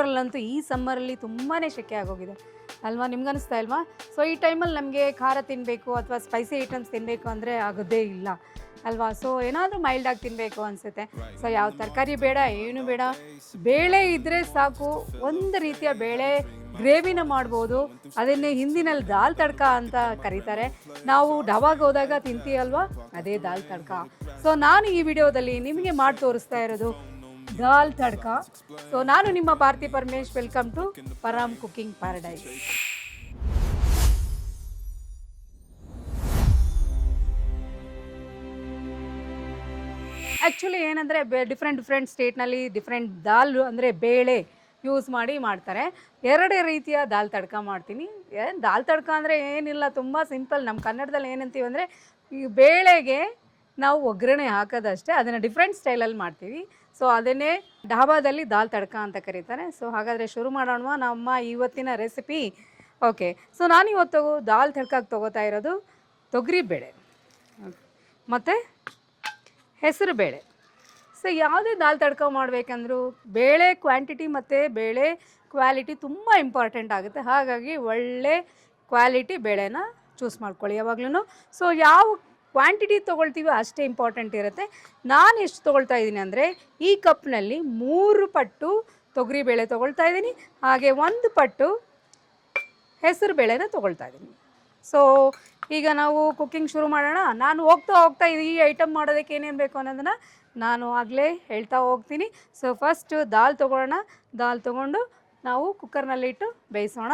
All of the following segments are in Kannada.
ಬೆಂಗಳೂರಲ್ಲಂತೂ ಈ ಸಮ್ಮರಲ್ಲಿ ತುಂಬಾ ಸೆಕೆ ಆಗೋಗಿದೆ ಅಲ್ವಾ, ನಿಮ್ಗನ್ನಿಸ್ತಾ ಇಲ್ವಾ? ಸೊ ಈ ಟೈಮಲ್ಲಿ ನಮಗೆ ಖಾರ ತಿನ್ನಬೇಕು ಅಥವಾ ಸ್ಪೈಸಿ ಐಟಮ್ಸ್ ತಿನ್ನಬೇಕು ಅಂದರೆ ಆಗೋದೇ ಇಲ್ಲ ಅಲ್ವಾ. ಸೊ ಏನಾದರೂ ಮೈಲ್ಡಾಗಿ ತಿನ್ನಬೇಕು ಅನಿಸುತ್ತೆ. ಸೊ ಯಾವ ತರಕಾರಿ ಬೇಡ, ಏನು ಬೇಡ, ಬೇಳೆ ಇದ್ದರೆ ಸಾಕು. ಒಂದು ರೀತಿಯ ಬೇಳೆ ಗ್ರೇವಿನ ಮಾಡ್ಬೋದು. ಅದನ್ನೇ ಹಿಂದಿನಲ್ಲಿ ದಾಲ್ ತಡ್ಕ ಅಂತ ಕರೀತಾರೆ. ನಾವು ಡಾಬಾಗೆ ಹೋದಾಗ ತಿಂತೀವಲ್ವಾ, ಅದೇ ದಾಲ್ ತಡ್ಕ. ಸೊ ನಾನು ಈ ವಿಡಿಯೋದಲ್ಲಿ ನಿಮಗೆ ಮಾಡಿ ತೋರಿಸ್ತಾ ಇರೋದು ದಾಲ್ ತಡ್ಕ. ಸೊ ನಾನು ನಿಮ್ಮ Bharathi Paramesh. Welcome to Param cooking paradise. Actually ಏನಂದರೆ ಡಿಫ್ರೆಂಟ್ ಸ್ಟೇಟ್ನಲ್ಲಿ ಡಿಫ್ರೆಂಟ್ ದಾಲ್ ಅಂದರೆ ಬೇಳೆ ಯೂಸ್ ಮಾಡಿ ಮಾಡ್ತಾರೆ. ಎರಡು ರೀತಿಯ ದಾಲ್ ತಡ್ಕ ಮಾಡ್ತೀನಿ. ದಾಲ್ ತಡ್ಕ ಅಂದರೆ ಏನಿಲ್ಲ, ತುಂಬ ಸಿಂಪಲ್. ನಮ್ಮ ಕನ್ನಡದಲ್ಲಿ ಏನಂತೀವಿ ಅಂದರೆ ಈ ಬೇಳೆಗೆ ನಾವು ಒಗ್ಗರಣೆ ಹಾಕೋದಷ್ಟೇ, ಅದನ್ನು ಡಿಫ್ರೆಂಟ್ ಸ್ಟೈಲಲ್ಲಿ ಮಾಡ್ತೀವಿ. ಸೊ ಅದನ್ನೇ ಢಾಬಾದಲ್ಲಿ ದಾಲ್ ತಡ್ಕ ಅಂತ ಕರೀತಾರೆ. ಸೊ ಹಾಗಾದರೆ ಶುರು ಮಾಡೋಣ ನಮ್ಮ ಇವತ್ತಿನ ರೆಸಿಪಿ. ಓಕೆ, ಸೊ ನಾನಿವತ್ತು ದಾಲ್ ತಡ್ಕಕ್ಕೆ ತೊಗೋತಾ ಇರೋದು ತೊಗರಿಬೇಳೆ ಮತ್ತು ಹೆಸರು ಬೇಳೆ. ಸೊ ಯಾವುದೇ ದಾಲ್ ತಡ್ಕ ಮಾಡಬೇಕಂದ್ರೂ ಬೇಳೆ ಕ್ವಾಂಟಿಟಿ ಮತ್ತು ಬೇಳೆ ಕ್ವಾಲಿಟಿ ತುಂಬ ಇಂಪಾರ್ಟೆಂಟ್ ಆಗುತ್ತೆ. ಹಾಗಾಗಿ ಒಳ್ಳೆ ಕ್ವಾಲಿಟಿ ಬೇಳೆನ ಚೂಸ್ ಮಾಡ್ಕೊಳ್ಳಿ ಯಾವಾಗ್ಲೂ. ಸೊ ಯಾವ ಕ್ವಾಂಟಿಟಿ ತೊಗೊಳ್ತೀವೋ ಅಷ್ಟೇ ಇಂಪಾರ್ಟೆಂಟ್ ಇರುತ್ತೆ. ನಾನು ಎಷ್ಟು ತೊಗೊಳ್ತಾ ಇದ್ದೀನಿ ಅಂದರೆ ಈ ಕಪ್ನಲ್ಲಿ 3 ಪಟ್ಟು ತೊಗರಿಬೇಳೆ ತೊಗೊಳ್ತಾ ಇದ್ದೀನಿ, ಹಾಗೆ 1 ಪಟ್ಟು ಹೆಸರು ಬೇಳೆನ ತೊಗೊಳ್ತಾ ಇದ್ದೀನಿ. ಸೊ ಈಗ ನಾವು ಕುಕ್ಕಿಂಗ್ ಶುರು ಮಾಡೋಣ. ನಾನು ಹೋಗ್ತಾ ಈ ಐಟಮ್ ಮಾಡೋದಕ್ಕೆ ಏನೇನು ಬೇಕು ಅನ್ನೋದನ್ನು ನಾನು ಆಗಲೇ ಹೇಳ್ತಾ ಹೋಗ್ತೀನಿ. ಸೊ ಫಸ್ಟು ದಾಲ್ ತೊಗೊಳ್ಳೋಣ. ದಾಲ್ ತೊಗೊಂಡು ನಾವು ಕುಕ್ಕರ್ನಲ್ಲಿಟ್ಟು ಬೇಯಿಸೋಣ.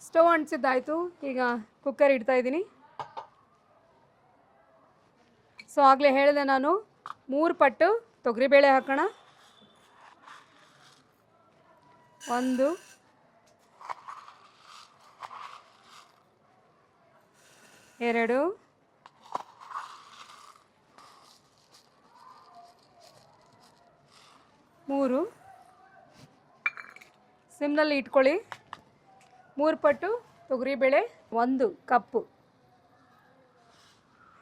ಸ್ಟವ್ ಅಂಟಿಸಿದ್ದಾಯಿತು. ಈಗ ಕುಕ್ಕರ್ ಇಡ್ತಾ ಇದ್ದೀನಿ. ಸೊ ಆಗಲೇ ಹೇಳಿದೆ ನಾನು 3 ಪಟ್ಟು ತೊಗರಿಬೇಳೆ ಹಾಕೋಣ. 1 2 3 ಸಿಮ್ನಲ್ಲಿ ಇಟ್ಕೊಳ್ಳಿ. 3 ಪಟ್ಟು ತೊಗರಿಬೇಳೆ, 1 ಕಪ್ಪು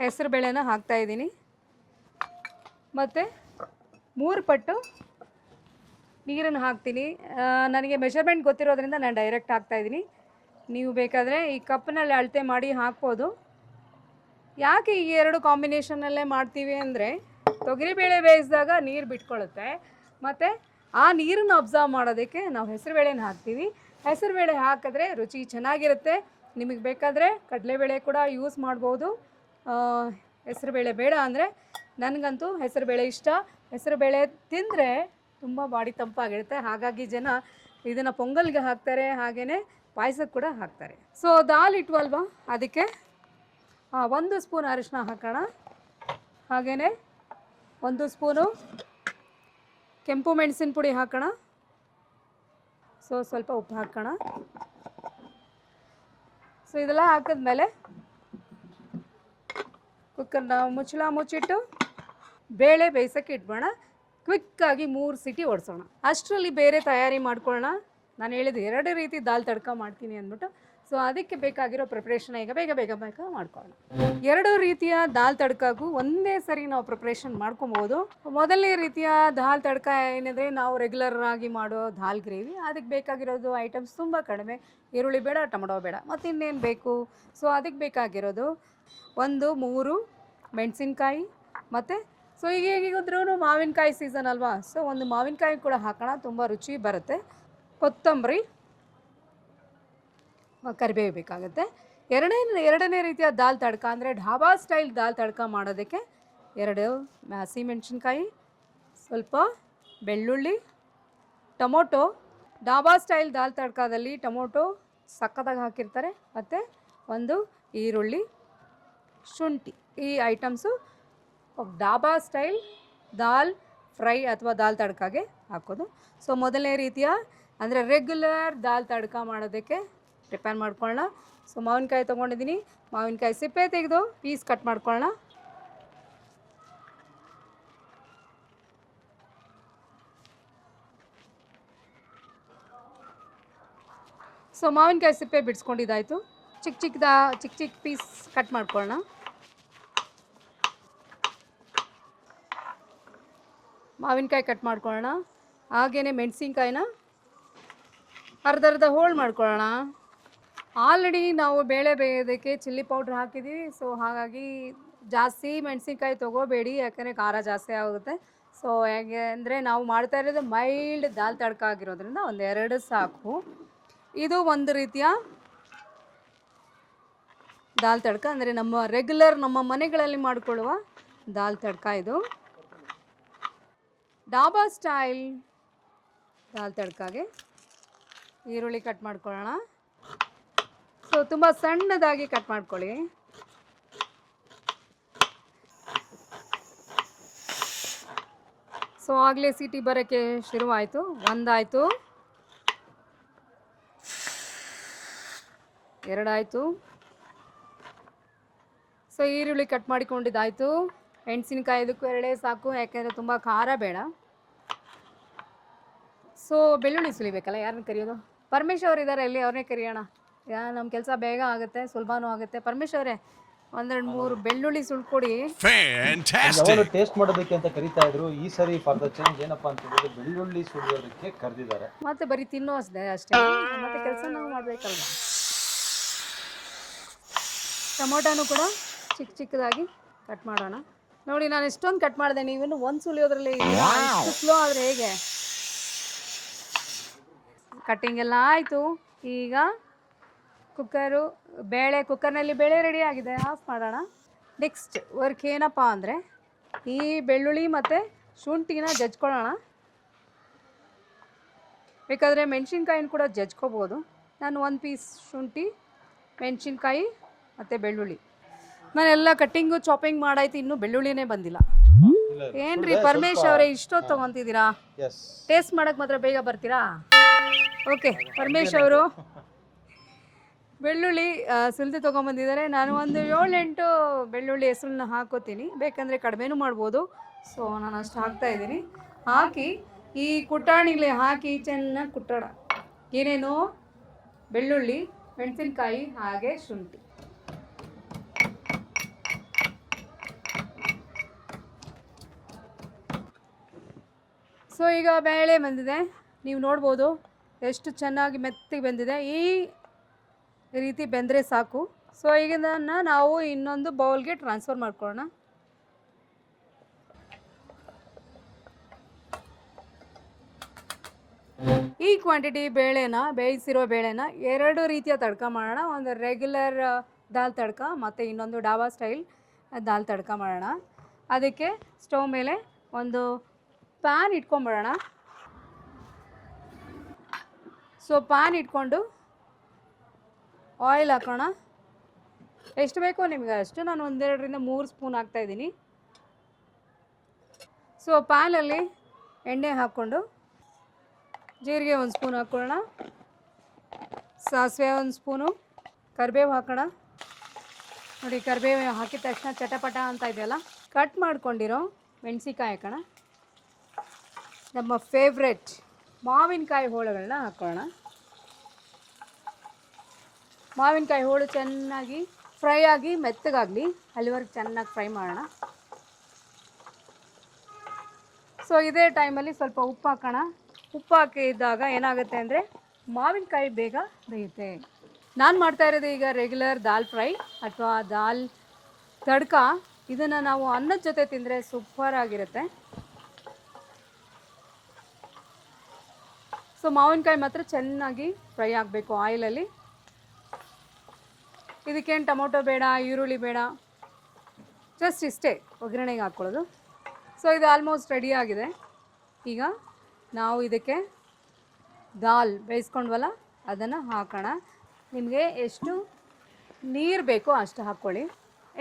ಹೆಸರು ಬೇಳೆನ ಹಾಕ್ತಾಯಿದ್ದೀನಿ, ಮತ್ತು 3 ಪಟ್ಟು ನೀರನ್ನು ಹಾಕ್ತೀನಿ. ನನಗೆ ಮೆಷರ್ಮೆಂಟ್ ಗೊತ್ತಿರೋದ್ರಿಂದ ನಾನು ಡೈರೆಕ್ಟ್ ಹಾಕ್ತಾಯಿದ್ದೀನಿ. ನೀವು ಬೇಕಾದರೆ ಈ ಕಪ್ನಲ್ಲಿ ಅಳತೆ ಮಾಡಿ ಹಾಕ್ಬೋದು. ಯಾಕೆ ಈ 2 ಕಾಂಬಿನೇಷನ್ನಲ್ಲೇ ಮಾಡ್ತೀವಿ ಅಂದರೆ ತೊಗರಿಬೇಳೆ ಬೇಯಿಸಿದಾಗ ನೀರು ಬಿಟ್ಕೊಳ್ಳುತ್ತೆ, ಮತ್ತು ಆ ನೀರನ್ನು ಅಬ್ಸರ್ವ್ ಮಾಡೋದಕ್ಕೆ ನಾವು ಹೆಸರುಬೇಳೆನ ಹಾಕ್ತೀವಿ. ಹೆಸರುಬೇಳೆ ಹಾಕಿದ್ರೆ ರುಚಿ ಚೆನ್ನಾಗಿರುತ್ತೆ. ನಿಮಗೆ ಬೇಕಾದರೆ ಕಡಲೆಬೇಳೆ ಕೂಡ ಯೂಸ್ ಮಾಡ್ಬೋದು. ಹೆಸರುಬೇಳೆ ಬೇಡ ಅಂದರೆ, ನನಗಂತೂ ಹೆಸರುಬೇಳೆ ಇಷ್ಟ. ಹೆಸರುಬೇಳೆ ತಿಂದರೆ ತುಂಬ ಬಾಡಿ ತಂಪಾಗಿರುತ್ತೆ. ಹಾಗಾಗಿ ಜನ ಇದನ್ನು ಪೊಂಗಲ್ಗೆ ಹಾಕ್ತಾರೆ, ಹಾಗೆಯೇ ಪಾಯಸಕ್ಕೆ ಕೂಡ ಹಾಕ್ತಾರೆ. ಸೊ ದಾಲ್ ಇಟ್ವಲ್ವಾ, ಅದಕ್ಕೆ 1 ಸ್ಪೂನ್ ಅರಿಶಿನ ಹಾಕೋಣ. ಹಾಗೆಯೇ 1 ಸ್ಪೂನು ಕೆಂಪು ಮೆಣಸಿನ ಪುಡಿ ಹಾಕೋಣ. ಸೊ ಸ್ವಲ್ಪ ಉಪ್ಪು ಹಾಕೋಣ. ಸೊ ಇದೆಲ್ಲ ಹಾಕಿದ್ಮೇಲೆ ಕುಕ್ಕರ್ನ ಮುಚ್ಚಿಟ್ಟು ಬೇಳೆ ಬೇಯಿಸೋಕ್ಕೆ ಇಟ್ಬೋಣ. ಕ್ವಿಕ್ಕಾಗಿ 3 ಸಿಟಿ ಹೊಡ್ಸೋಣ. ಅಷ್ಟರಲ್ಲಿ ಬೇರೆ ತಯಾರಿ ಮಾಡ್ಕೊಳ್ಳೋಣ. ನಾನು ಹೇಳಿದ್ದು 2 ರೀತಿ ದಾಲ್ ತಡ್ಕ ಮಾಡ್ತೀನಿ ಅಂದ್ಬಿಟ್ಟು. ಸೊ ಅದಕ್ಕೆ ಬೇಕಾಗಿರೋ ಪ್ರಿಪ್ರೇಷನ್ ಈಗ ಬೇಗ ಮಾಡ್ಕೊಳ್ಳೋಣ. 2 ರೀತಿಯ ದಾಲ್ ತಡ್ಕಗೂ ಒಂದೇ ಸರಿ ನಾವು ಪ್ರಿಪ್ರೇಷನ್ ಮಾಡ್ಕೊಬೋದು. ಮೊದಲನೇ ರೀತಿಯ ದಾಲ್ ತಡ್ಕ ಏನಿದೆ, ನಾವು ರೆಗ್ಯುಲರ್ ಆಗಿ ಮಾಡೋ ದಾಲ್ ಗ್ರೇವಿ. ಅದಕ್ಕೆ ಬೇಕಾಗಿರೋದು ಐಟಮ್ಸ್ ತುಂಬ ಕಡಿಮೆ. ಈರುಳ್ಳಿ ಬೇಡ, ಟೊಮೊಟೊ ಬೇಡ, ಮತ್ತು ಇನ್ನೇನು ಬೇಕು. ಸೊ ಅದಕ್ಕೆ ಬೇಕಾಗಿರೋದು 3 ಮೆಣಸಿನ್ಕಾಯಿ, ಮತ್ತು ಸೊ ಈಗ ಹೇಗಿದ್ರೂ ಮಾವಿನಕಾಯಿ ಸೀಸನ್ ಅಲ್ವಾ. ಸೊ 1 ಮಾವಿನಕಾಯಿ ಕೂಡ ಹಾಕೋಣ, ತುಂಬ ರುಚಿ ಬರುತ್ತೆ. ಕೊತ್ತಂಬರಿ, ಕರಿಬೇವು ಬೇಕಾಗುತ್ತೆ. ಎರಡನೇ ರೀತಿಯ ದಾಲ್ ತಡ್ಕ ಅಂದರೆ ಢಾಬಾ ಸ್ಟೈಲ್ ದಾಲ್ ತಡ್ಕ ಮಾಡೋದಕ್ಕೆ 2 ಹಸಿಮೆಣಸಿನ್ಕಾಯಿ, ಸ್ವಲ್ಪ ಬೆಳ್ಳುಳ್ಳಿ, ಟೊಮೊಟೊ. ಢಾಬಾ ಸ್ಟೈಲ್ ದಾಲ್ ತಡ್ಕದಲ್ಲಿ ಟೊಮೊಟೊ ಸಕ್ಕತ್ತಾಗಿ ಹಾಕಿರ್ತಾರೆ, ಮತ್ತು 1 ಈರುಳ್ಳಿ, ಶುಂಠಿ. ಈ ಐಟಮ್ಸು ಢಾಬಾ ಸ್ಟೈಲ್ ದಾಲ್ ಫ್ರೈ ಅಥವಾ ದಾಲ್ ತಡ್ಕಾಗೆ ಹಾಕೋದು. ಸೊ ಮೊದಲನೇ ರೀತಿಯ ಅಂದರೆ ರೆಗ್ಯುಲರ್ ದಾಲ್ ತಡ್ಕ ಮಾಡೋದಕ್ಕೆ ಪ್ರಿಪೇರ್ ಮಾಡ್ಕೊಳ್ಳೋಣ. ಸೊ ಮಾವಿನಕಾಯಿ ತೊಗೊಂಡಿದ್ದೀನಿ. ಮಾವಿನಕಾಯಿ ಸಿಪ್ಪೆ ತೆಗೆದು ಪೀಸ್ ಕಟ್ ಮಾಡ್ಕೊಳ್ಳೋಣ. ಸೊ ಮಾವಿನಕಾಯಿ ಸಿಪ್ಪೆ ಬಿಡಿಸ್ಕೊಂಡಿದ್ದಾಯಿತು. ಚಿಕ್ಕ ಪೀಸ್ ಕಟ್ ಮಾಡ್ಕೊಳ್ಳೋಣ. ಮಾವಿನಕಾಯಿ ಕಟ್ ಮಾಡ್ಕೊಳ್ಳೋಣ. ಹಾಗೆಯೇ ಮೆಣಸಿನ್ಕಾಯಿನ ಅರ್ಧ ಹೋಳು ಮಾಡ್ಕೊಳ್ಳೋಣ. ಆಲ್ರೆಡಿ ನಾವು ಬೇಳೆ ಬೇಯೋದಕ್ಕೆ ಚಿಲ್ಲಿ ಪೌಡ್ರ್ ಹಾಕಿದ್ದೀವಿ. ಸೊ ಹಾಗಾಗಿ ಜಾಸ್ತಿ ಮೆಣಸಿನ್ಕಾಯಿ ತೊಗೋಬೇಡಿ, ಯಾಕಂದರೆ ಖಾರ ಜಾಸ್ತಿ ಆಗುತ್ತೆ. ಸೊ ಹೇಗೆ ಅಂದರೆ ನಾವು ಮಾಡ್ತಾ ಇರೋದು ಮೈಲ್ಡ್ ದಾಲ್ ತಡ್ಕ ಆಗಿರೋದ್ರಿಂದ 1-2 ಸಾಕು. ಇದು ಒಂದು ರೀತಿಯ ದಾಲ್ ತಡ್ಕ, ಅಂದರೆ ನಮ್ಮ ರೆಗ್ಯುಲರ್ ನಮ್ಮ ಮನೆಗಳಲ್ಲಿ ಮಾಡಿಕೊಳ್ಳುವ ದಾಲ್ ತಡ್ಕ. ಇದು ಡಾಬಾ ಸ್ಟೈಲ್ ದಾಲ್ ತಡ್ಕಾಗೆ ಈರುಳ್ಳಿ ಕಟ್ ಮಾಡ್ಕೊಳ್ಳೋಣ. ಸೊ ತುಂಬ ಸಣ್ಣದಾಗಿ ಕಟ್ ಮಾಡ್ಕೊಳ್ಳಿ. ಸೊ ಆಗಲೇ ಸೀಟಿ ಬರೋಕ್ಕೆ ಶುರುವಾಯಿತು. 1 ಆಯಿತು, 2 ಆಯಿತು. ಸೊ ಈರುಳ್ಳಿ ಕಟ್ ಮಾಡಿಕೊಂಡಿದ್ದಾಯಿತು. ಮೆಣಸಿನ್ಕಾಯಿ ಇದಕ್ಕೂ 2 ಸಾಕು, ಯಾಕೆಂದರೆ ತುಂಬ ಖಾರ ಬೇಡ. ಸೊ ಬೆಳ್ಳುಳ್ಳಿ ಸುಲಿಬೇಕಲ್ಲ, ಯಾರನ್ನ ಕರೆಯೋದು? ಪರಮೇಶ್ ಅವರು ಇದ್ದಾರೆ ಇಲ್ಲಿ, ಅವ್ರನ್ನೇ ಕರೆಯೋಣ. ನಮ್ಮ ಕೆಲಸ ಬೇಗ ಆಗುತ್ತೆ, ಸುಲಭನೂ ಆಗುತ್ತೆ. ಪರಮೇಶ್ ಅವರೇ, 1-2-3 ಬೆಳ್ಳುಳ್ಳಿ ಸುಳ್ಕೊಡಿ. ಟೇಸ್ಟ್ ಮಾಡೋದಕ್ಕೆ ಅಂತ ಕರೀತಾ ಇದ್ರು. ಈ ಸರಿ ಫಾರ್ ದ ಚೇಂಜ್ ಏನಪ್ಪಾ ಅಂತ ಹೇಳಿದ್ರೆ ಬೆಳ್ಳುಳ್ಳಿ ಸುಲಿಯೋದಕ್ಕೆ ಕರೆದಿದ್ದಾರೆ. ಮತ್ತೆ ಬರೀ ತಿನ್ನೋ ಅಷ್ಟೇ, ಮತ್ತೆ ಕೆಲಸ ನಾವು ಮಾಡಬೇಕಲ್ವ. ಟೊಮೊಟೊನೂ ಕೂಡ ಚಿಕ್ಕ ಚಿಕ್ಕದಾಗಿ ಕಟ್ ಮಾಡೋಣ. ನೋಡಿ, ನಾನು ಎಷ್ಟೊಂದು ಕಟ್ ಮಾಡಿದೆ, ನೀವೇನು ಒಂದು ಸುಲಿಯೋದ್ರಲ್ಲಿ ಸ್ಲೋ ಆದರೆ ಹೇಗೆ? ಕಟ್ಟಿಂಗ್ ಎಲ್ಲ ಆಯಿತು. ಈಗ ಕುಕ್ಕರ್ನಲ್ಲಿ ಬೇಳೆ ರೆಡಿ ಆಗಿದೆ, ಆಫ್ ಮಾಡೋಣ. ನೆಕ್ಸ್ಟ್ ವರ್ಕ್ ಏನಪ್ಪ ಅಂದರೆ ಈ ಬೆಳ್ಳುಳ್ಳಿ ಮತ್ತು ಶುಂಠಿನ ಜಜ್ಕೊಳ್ಳೋಣ. ಬೇಕಾದರೆ ಮೆಣಸಿನ್ಕಾಯಿನ ಕೂಡ ಜಜ್ಕೋಬೋದು. ನಾನು 1 ಪೀಸ್ ಶುಂಠಿ, ಮೆಣಸಿನ್ಕಾಯಿ ಮತ್ತು ಬೆಳ್ಳುಳ್ಳಿ ನಾನೆಲ್ಲ ಕಟ್ಟಿಂಗು ಚಾಪಿಂಗ್ ಮಾಡಾಯ್ತು, ಇನ್ನೂ ಬೆಳ್ಳುಳ್ಳಿನೇ ಬಂದಿಲ್ಲ. ಏನ್ರಿ ಪರಮೇಶ್ ಅವರೇ, ಇಷ್ಟೊತ್ತು ತೊಗೊತಿದ್ದೀರಾ? ಟೇಸ್ಟ್ ಮಾಡೋಕ್ಕೆ ಮಾತ್ರ ಬೇಗ ಬರ್ತೀರಾ? ಓಕೆ, ಪರಮೇಶ್ ಅವರು ಬೆಳ್ಳುಳ್ಳಿ ಸುಲಿದು ತೊಗೊಂಬಂದಿದ್ದಾರೆ. ನಾನು ಒಂದು 7-8 ಬೆಳ್ಳುಳ್ಳಿ ಹೆಸರನ್ನ ಹಾಕೋತೀನಿ, ಬೇಕಂದರೆ ಕಡಿಮೆನೂ ಮಾಡ್ಬೋದು. ಸೊ ನಾನು ಅಷ್ಟು ಹಾಕ್ತಾಯಿದ್ದೀನಿ. ಹಾಕಿ ಈ ಕುಟಾಣಿಲಿ ಹಾಕಿ ಚೆನ್ನಾಗಿ ಕುಟ್ಟೋಣ. ಏನೇನು? ಬೆಳ್ಳುಳ್ಳಿ, ಮೆಣಸಿನ್ಕಾಯಿ ಹಾಗೆ ಶುಂಠಿ. ಸೊ ಈಗ ಬೇಳೆ ಬಂದಿದೆ, ನೀವು ನೋಡ್ಬೋದು ಎಷ್ಟು ಚೆನ್ನಾಗಿ ಮೆತ್ತಗೆ ಬೆಂದಿದೆ. ಈ ರೀತಿ ಬೆಂದರೆ ಸಾಕು. ಸೊ ಈಗ ನಾವು ಇನ್ನೊಂದು ಬೌಲ್ಗೆ ಟ್ರಾನ್ಸ್ಫರ್ ಮಾಡ್ಕೊಳ್ಳೋಣ. ಈ ಕ್ವಾಂಟಿಟಿ ಬೇಯಿಸಿರೋ ಬೇಳೆನ 2 ರೀತಿಯ ತಡ್ಕ ಮಾಡೋಣ. ಒಂದು ರೆಗ್ಯುಲರ್ ದಾಲ್ ತಡ್ಕ ಮತ್ತು ಇನ್ನೊಂದು ಡಾಬಾ ಸ್ಟೈಲ್ ದಾಲ್ ತಡ್ಕ ಮಾಡೋಣ. ಅದಕ್ಕೆ ಸ್ಟವ್ ಮೇಲೆ ಒಂದು ಪ್ಯಾನ್ ಇಟ್ಕೊಂಬಿಡೋಣ. ಸೊ ಪ್ಯಾನ್ ಇಟ್ಕೊಂಡು ಆಯಿಲ್ ಹಾಕೋಣ. ಎಷ್ಟು ಬೇಕೋ ನಿಮಗೆ ಅಷ್ಟು, ನಾನು 1-2-3 ಸ್ಪೂನ್ ಹಾಕ್ತಾಯಿದ್ದೀನಿ. ಸೊ ಪ್ಯಾನಲ್ಲಿ ಎಣ್ಣೆ ಹಾಕ್ಕೊಂಡು ಜೀರಿಗೆ 1 ಸ್ಪೂನ್ ಹಾಕ್ಕೊಳ್ಳೋಣ, ಸಾಸಿವೆ 1 ಸ್ಪೂನು, ಕರಿಬೇವು ಹಾಕೋಣ. ನೋಡಿ, ಕರಿಬೇವು ಹಾಕಿದ ತಕ್ಷಣ ಚಟಪಟ ಅಂತ ಇದೆಯಲ್ಲ. ಕಟ್ ಮಾಡ್ಕೊಂಡಿರೋ ಮೆಣಸಿನ್ಕಾಯಿ ಹಾಕೋಣ. ನಮ್ಮ ಫೇವ್ರೆಟ್ ಮಾವಿನಕಾಯಿ ಹೋಳುಗಳನ್ನ ಹಾಕ್ಕೊಳ್ಳೋಣ. ಮಾವಿನಕಾಯಿ ಹೋಳು ಚೆನ್ನಾಗಿ ಫ್ರೈ ಆಗಿ ಮೆತ್ತಗಾಗಲಿ, ಅಲ್ಲಿವರೆಗೆ ಚೆನ್ನಾಗಿ ಫ್ರೈ ಮಾಡೋಣ. ಸೊ ಇದೇ ಟೈಮಲ್ಲಿ ಸ್ವಲ್ಪ ಉಪ್ಪು ಹಾಕೋಣ. ಉಪ್ಪು ಹಾಕಿದಾಗ ಏನಾಗುತ್ತೆ ಅಂದರೆ ಮಾವಿನಕಾಯಿ ಬೇಗ ಬೇಯುತ್ತೆ. ನಾನು ಮಾಡ್ತಾ ಇರೋದು ಈಗ ರೆಗ್ಯುಲರ್ ದಾಲ್ ಫ್ರೈ ಅಥವಾ ದಾಲ್ ತಡ್ಕ. ಇದನ್ನು ನಾವು ಅನ್ನದ ಜೊತೆ ತಿಂದರೆ ಸೂಪರ್ ಆಗಿರುತ್ತೆ. ಸೊ ಮಾವಿನಕಾಯಿ ಮಾತ್ರ ಚೆನ್ನಾಗಿ ಫ್ರೈ ಆಗಬೇಕು ಆಯಿಲಲ್ಲಿ. ಇದಕ್ಕೇನು ಟೊಮೊಟೊ ಬೇಡ, ಈರುಳ್ಳಿ ಬೇಡ, ಜಸ್ಟ್ ಇಷ್ಟೇ ಒಗ್ಗರಣೆಗೆ ಹಾಕ್ಕೊಳ್ಳೋದು. ಸೊ ಇದು ಆಲ್ಮೋಸ್ಟ್ ರೆಡಿ ಆಗಿದೆ. ಈಗ ನಾವು ಇದಕ್ಕೆ ದಾಲ್ ಬೇಯಿಸ್ಕೊಂಡ್ವಲ್ಲ ಅದನ್ನು ಹಾಕೋಣ. ನಿಮಗೆ ಎಷ್ಟು ನೀರು ಬೇಕೋ ಅಷ್ಟು ಹಾಕ್ಕೊಳ್ಳಿ.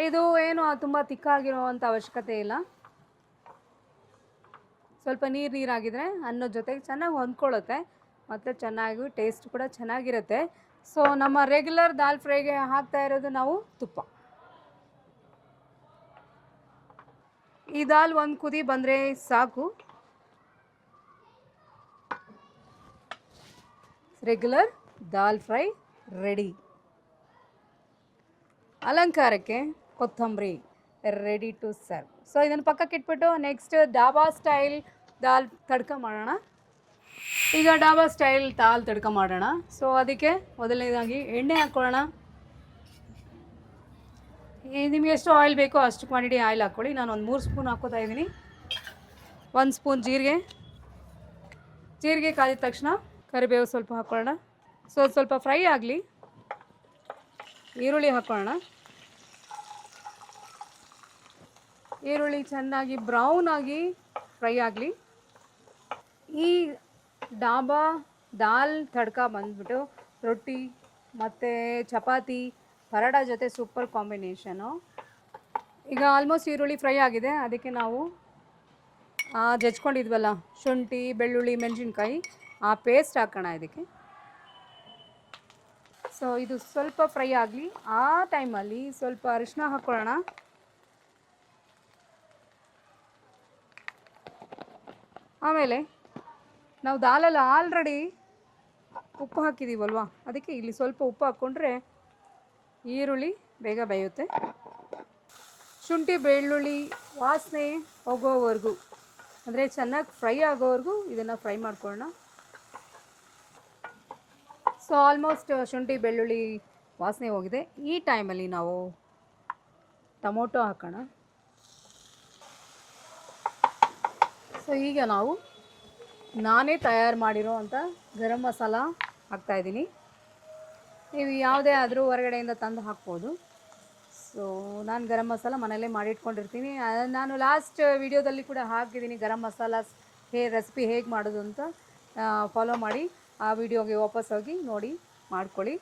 ಇದು ಏನು ತುಂಬ ತಿಕ್ಕಾಗಿರೋವಂಥ ಅವಶ್ಯಕತೆ ಇಲ್ಲ. ಸ್ವಲ್ಪ ನೀರಾಗಿದ್ದರೆ ಅನ್ನದ ಜೊತೆಗೆ ಚೆನ್ನಾಗಿ ಹೊಂದ್ಕೊಳ್ಳುತ್ತೆ ಮತ್ತು ಚೆನ್ನಾಗಿ ಟೇಸ್ಟ್ ಕೂಡ ಚೆನ್ನಾಗಿರುತ್ತೆ. ಸೊ ನಮ್ಮ ರೆಗ್ಯುಲರ್ ದಾಲ್ ಫ್ರೈಗೆ ಹಾಕ್ತಾ ಇರೋದು ನಾವು ತುಪ್ಪ. ಈ ದಾಲ್ 1 ಕುದಿ ಬಂದರೆ ಸಾಕು. ರೆಗ್ಯುಲರ್ ದಾಲ್ ಫ್ರೈ ರೆಡಿ. ಅಲಂಕಾರಕ್ಕೆ ಕೊತ್ತಂಬರಿ ರೆಡಿ ಟು ಸರ್ವ್. ಸೊ ಇದನ್ನು ಪಕ್ಕಕ್ಕೆ ಇಟ್ಬಿಟ್ಟು ನೆಕ್ಸ್ಟ್ ಡಾಬಾ ಸ್ಟೈಲ್ ದಾಲ್ ತಡ್ಕ ಮಾಡೋಣ. ಈಗ ಡಾಬಾ ಸ್ಟೈಲ್ ದಾಲ್ ತಡ್ಕ ಮಾಡೋಣ. ಸೊ ಅದಕ್ಕೆ ಮೊದಲನೇದಾಗಿ ಎಣ್ಣೆ ಹಾಕ್ಕೊಳ್ಳೋಣ. ನಿಮಗೆ ಎಷ್ಟು ಆಯಿಲ್ ಬೇಕೋ ಅಷ್ಟು ಕ್ವಾಂಟಿಟಿ ಆಯಿಲ್ ಹಾಕ್ಕೊಳ್ಳಿ. ನಾನು ಒಂದು 3 ಸ್ಪೂನ್ ಹಾಕ್ಕೋತಾ ಇದ್ದೀನಿ. 1 ಸ್ಪೂನ್ ಜೀರಿಗೆ ಕಾದಿದ ತಕ್ಷಣ ಕರಿಬೇವು ಸ್ವಲ್ಪ ಹಾಕ್ಕೊಳ್ಳೋಣ. ಸ್ವಲ್ಪ ಫ್ರೈ ಆಗಲಿ. ಈರುಳ್ಳಿ ಹಾಕ್ಕೊಳ್ಳೋಣ. ಈರುಳ್ಳಿ ಚೆನ್ನಾಗಿ ಬ್ರೌನ್ ಆಗಿ ಫ್ರೈ ಆಗಲಿ. ಈ ಡಾಬಾ ದಾಲ್ ತಡ್ಕ ಬಂದ್ಬಿಟ್ಟು ರೊಟ್ಟಿ ಮತ್ತು ಚಪಾತಿ ಪರೋಟ ಜೊತೆ ಸೂಪರ್ ಕಾಂಬಿನೇಷನು. ಈಗ ಆಲ್ಮೋಸ್ಟ್ ಈರುಳ್ಳಿ ಫ್ರೈ ಆಗಿದೆ. ಅದಕ್ಕೆ ನಾವು ಜಜ್ಕೊಂಡಿದ್ವಲ್ಲ ಶುಂಠಿ ಬೆಳ್ಳುಳ್ಳಿ ಮೆಣಸಿನ್ಕಾಯಿ ಆ ಪೇಸ್ಟ್ ಹಾಕೋಣ ಇದಕ್ಕೆ. ಸೊ ಇದು ಸ್ವಲ್ಪ ಫ್ರೈ ಆಗಲಿ. ಆ ಟೈಮಲ್ಲಿ ಸ್ವಲ್ಪ ಅರಿಶಿನ ಹಾಕ್ಕೊಳ್ಳೋಣ. ಆಮೇಲೆ ನಾವು ದಾಲಲ್ಲಿ ಆಲ್ರೆಡಿ ಉಪ್ಪು ಹಾಕಿದ್ದೀವಲ್ವ, ಅದಕ್ಕೆ ಇಲ್ಲಿ ಸ್ವಲ್ಪ ಉಪ್ಪು ಹಾಕ್ಕೊಂಡ್ರೆ ಈರುಳ್ಳಿ ಬೇಗ ಬೇಯುತ್ತೆ. ಶುಂಠಿ ಬೆಳ್ಳುಳ್ಳಿ ವಾಸನೆ ಹೋಗೋವರೆಗೂ, ಅಂದರೆ ಚೆನ್ನಾಗಿ ಫ್ರೈ ಆಗೋವರೆಗೂ ಇದನ್ನು ಫ್ರೈ ಮಾಡ್ಕೊಳ್ಳೋಣ. ಸೊ ಆಲ್ಮೋಸ್ಟ್ ಶುಂಠಿ ಬೆಳ್ಳುಳ್ಳಿ ವಾಸನೆ ಹೋಗಿದೆ. ಈ ಟೈಮಲ್ಲಿ ನಾವು ಟೊಮೊಟೊ ಹಾಕೋಣ. ಸೊ ಈಗ ನಾವು ನಾನೇ ತಯಾರು ಮಾಡಿರೋ ಅಂಥ ಗರಂ ಮಸಾಲ ಹಾಕ್ತಾಯಿದ್ದೀನಿ. ನೀವು ಯಾವುದೇ ಆದರೂ ಹೊರಗಡೆಯಿಂದ ತಂದು ಹಾಕ್ಬೋದು. ಸೊ ನಾನು ಗರಂ ಮಸಾಲ ಮನೆಯಲ್ಲೇ ಮಾಡಿಟ್ಕೊಂಡಿರ್ತೀನಿ. ನಾನು ಲಾಸ್ಟ್ ವಿಡಿಯೋದಲ್ಲಿ ಕೂಡ ಹಾಕಿದ್ದೀನಿ ಗರಂ ಮಸಾಲ ರೆಸಿಪಿ ಹೇಗೆ ಮಾಡೋದು ಅಂತ. ಫಾಲೋ ಮಾಡಿ ಆ ವಿಡಿಯೋಗೆ ವಾಪಸ್ ಹೋಗಿ ನೋಡಿ ಮಾಡ್ಕೊಳ್ಳಿ.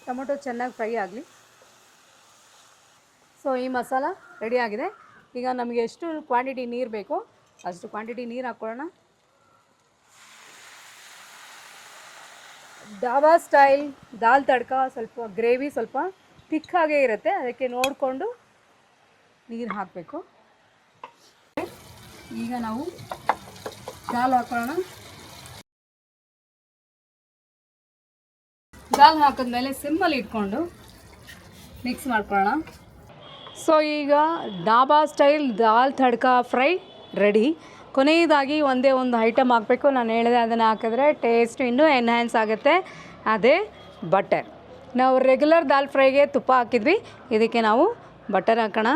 ಟೊಮೊಟೊ ಚೆನ್ನಾಗಿ ಫ್ರೈ ಆಗಲಿ. ಸೊ ಈ ಮಸಾಲ ರೆಡಿ ಆಗಿದೆ. ಈಗ ನಮಗೆ ಎಷ್ಟು ಕ್ವಾಂಟಿಟಿ ನೀರು ಬೇಕೋ ಅಷ್ಟು ಕ್ವಾಂಟಿಟಿ ನೀರು ಹಾಕ್ಕೊಳ್ಳೋಣ. ಡಾಬಾ ಸ್ಟೈಲ್ ದಾಲ್ ತಡ್ಕ ಸ್ವಲ್ಪ ಗ್ರೇವಿ ಸ್ವಲ್ಪ ತಿಕ್ಕಾಗೇ ಇರುತ್ತೆ. ಅದಕ್ಕೆ ನೋಡಿಕೊಂಡು ನೀರು ಹಾಕಬೇಕು. ಈಗ ನಾವು ದಾಲ್ ಹಾಕೊಳ್ಳೋಣ. ದಾಲ್ ಹಾಕಿದ್ಮೇಲೆ ಸಿಮ್ಮಲ್ಲಿ ಇಟ್ಕೊಂಡು ಮಿಕ್ಸ್ ಮಾಡ್ಕೊಳ್ಳೋಣ. ಸೊ ಈಗ dhaba style dal tadka fry ready. ಕೊನೆಯದಾಗಿ ಒಂದೇ ಒಂದು ಐಟಮ್ ಹಾಕಬೇಕು. ನಾನು ಹೇಳಿದೆ ಅದನ್ನು ಹಾಕಿದ್ರೆ ಟೇಸ್ಟ್ ಇನ್ನೂ ಎನ್ಹ್ಯಾನ್ಸ್ ಆಗುತ್ತೆ. ಅದೇ ಬಟರ್. ನಾವು ರೆಗ್ಯುಲರ್ ದಾಲ್ ಫ್ರೈಗೆ ತುಪ್ಪ ಹಾಕಿದ್ವಿ, ಇದಕ್ಕೆ ನಾವು ಬಟರ್ ಹಾಕೋಣ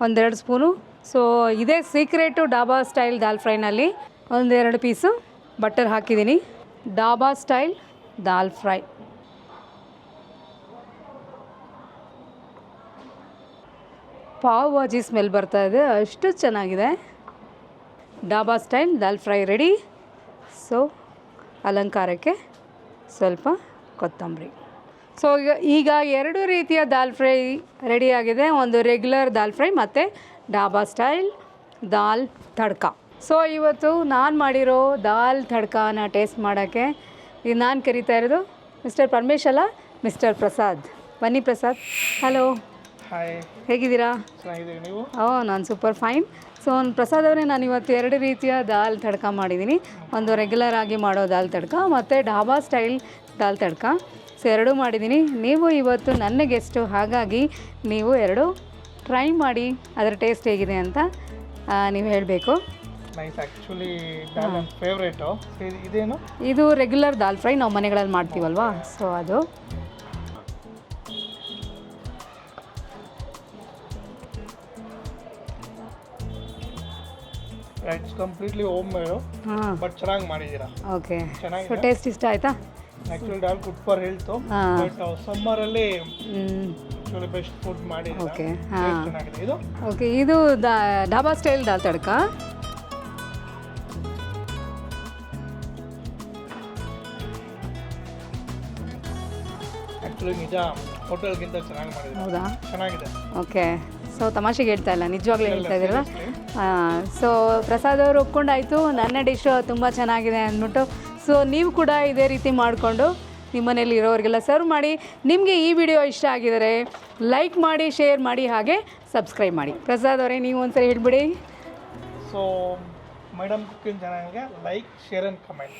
1-2 ಸ್ಪೂನು. ಸೊ ಇದೇ ಸೀಕ್ರೆಟು ಡಾಬಾ ಸ್ಟೈಲ್ ದಾಲ್ ಫ್ರೈನಲ್ಲಿ. 1-2 ಪೀಸು ಬಟರ್ ಹಾಕಿದ್ದೀನಿ. ಡಾಬಾ ಸ್ಟೈಲ್ ದಾಲ್ ಫ್ರೈ. ಪಾವ್ ಭಾಜಿ ಸ್ಮೆಲ್ ಬರ್ತಾ ಇದೆ, ಅಷ್ಟು ಚೆನ್ನಾಗಿದೆ. ಡಾಬಾ ಸ್ಟೈಲ್ ದಾಲ್ ಫ್ರೈ ರೆಡಿ. ಸೊ ಅಲಂಕಾರಕ್ಕೆ ಸ್ವಲ್ಪ ಕೊತ್ತಂಬರಿ. ಸೊ ಈಗ 2 ರೀತಿಯ ದಾಲ್ ಫ್ರೈ ರೆಡಿಯಾಗಿದೆ. ಒಂದು ರೆಗ್ಯುಲರ್ ದಾಲ್ ಫ್ರೈ ಮತ್ತು ಡಾಬಾ ಸ್ಟೈಲ್ ದಾಲ್ ತಡ್ಕ. ಸೊ ಇವತ್ತು ನಾನು ಮಾಡಿರೋ ದಾಲ್ ತಡ್ಕನ ಟೇಸ್ಟ್ ಮಾಡೋಕ್ಕೆ ಇದು ನಾನು ಕರಿತಾ ಇರೋದು ಮಿಸ್ಟರ್ ಪರಮೇಶ್ ಅಲ್ಲ, ಮಿಸ್ಟರ್ ಪ್ರಸಾದ್. ಬನ್ನಿ ಪ್ರಸಾದ್. ಹಲೋ, ಹಾಯ್, ಹೇಗಿದ್ದೀರಾ? ಚೆನ್ನಾಗಿದ್ದೀವಿ, ನೀವು? ನಾನು ಸೂಪರ್ ಫೈನ್. ಸೊ ಪ್ರಸಾದ್ ಅವರೇ, ನಾನು ಇವತ್ತು 2 ರೀತಿಯ ದಾಲ್ ತಡ್ಕ ಮಾಡಿದ್ದೀನಿ. ಒಂದು ರೆಗ್ಯುಲರ್ ಆಗಿ ಮಾಡೋ ದಾಲ್ ತಡ್ಕ ಮತ್ತು ಡಾಬಾ ಸ್ಟೈಲ್ ದಾಲ್ ತಡ್ಕ. ಸೊ 2 ಮಾಡಿದ್ದೀನಿ. ನೀವು ಇವತ್ತು ನನ್ನ ಗೆಸ್ಟು, ಹಾಗಾಗಿ ನೀವು 2 ಟ್ರೈ ಮಾಡಿ ಅದರ ಟೇಸ್ಟ್ ಹೇಗಿದೆ ಅಂತ ನೀವು ಹೇಳಬೇಕು. ನೈಸ್. ಆ್ಯಕ್ಚುಲಿ ದಾಲ್ ನನ್ನ ಫೇವ್ರೇಟು. ಇದೇನು? ಇದು ರೆಗ್ಯುಲರ್ ದಾಲ್ ಫ್ರೈ, ನಾವು ಮನೆಗಳಲ್ಲಿ ಮಾಡ್ತೀವಲ್ವಾ, ಸೊ ಅದು. It's completely home made, but ಚೆನ್ನಾಗಿ ಮಾಡಿದ್ದೀರಾ. ಓಕೆ. ಸೊ ಚೆನ್ನಾಗಿದೆ. ಟೇಸ್ಟ್ ಇಷ್ಟ ಆಯಿತಾ? Actually dal good for health, but ಸಮ್ಮರಲ್ಲಿ ಆ್ಯಕ್ಚುಲಿ ಬೆಸ್ಟ್ ಫುಡ್ ಮಾಡಿದ್ದೀರಾ. ಓಕೆ. ಚೆನ್ನಾಗಿದೆ ಇದು. ಓಕೆ, ಇದು ಡಾಬಾ ಸ್ಟೈಲ್ ದಾಲ್ ತಡ್ಕ. ಆ್ಯಕ್ಚುಲಿ ನಿಜ ಹೋಟೆಲ್ಗಿಂತ ಚೆನ್ನಾಗಿ ಮಾಡಿದ್ದೀರಾ. ಹೌದಾ? ಚೆನ್ನಾಗಿದೆ. ಓಕೆ. ಸೊ ತಮಾಷೆಗೆ ಹೇಳ್ತಾ ಇಲ್ಲ, ನಿಜವಾಗ್ಲೂ ಹೇಳ್ತಾ ಇದ್ದೀರಲ್ಲ. ಸೊ ಪ್ರಸಾದ್ ಅವರು ಒಪ್ಕೊಂಡಾಯಿತು, ನನ್ನ ಡಿಶು ತುಂಬ ಚೆನ್ನಾಗಿದೆ ಅಂದ್ಬಿಟ್ಟು. ಸೊ ನೀವು ಕೂಡ ಇದೇ ರೀತಿ ಮಾಡಿಕೊಂಡು ನಿಮ್ಮ ಮನೇಲಿ ಇರೋರಿಗೆಲ್ಲ ಸರ್ವ್ ಮಾಡಿ. ನಿಮಗೆ ಈ ವಿಡಿಯೋ ಇಷ್ಟ ಆಗಿದರೆ ಲೈಕ್ ಮಾಡಿ, ಶೇರ್ ಮಾಡಿ, ಹಾಗೆ ಸಬ್ಸ್ಕ್ರೈಬ್ ಮಾಡಿ. ಪ್ರಸಾದ್ ಅವರೇ, ನೀವು ಒಂದ್ಸರಿ ಹೇಳ್ಬಿಡಿ. ಸೊ ಮೇಡಮ್ ಕುಕಿಂಗ್ ಚಾನಲ್ಗೆ ಲೈಕ್, ಶೇರ್ ಆ್ಯಂಡ್ ಕಮೆಂಟ್.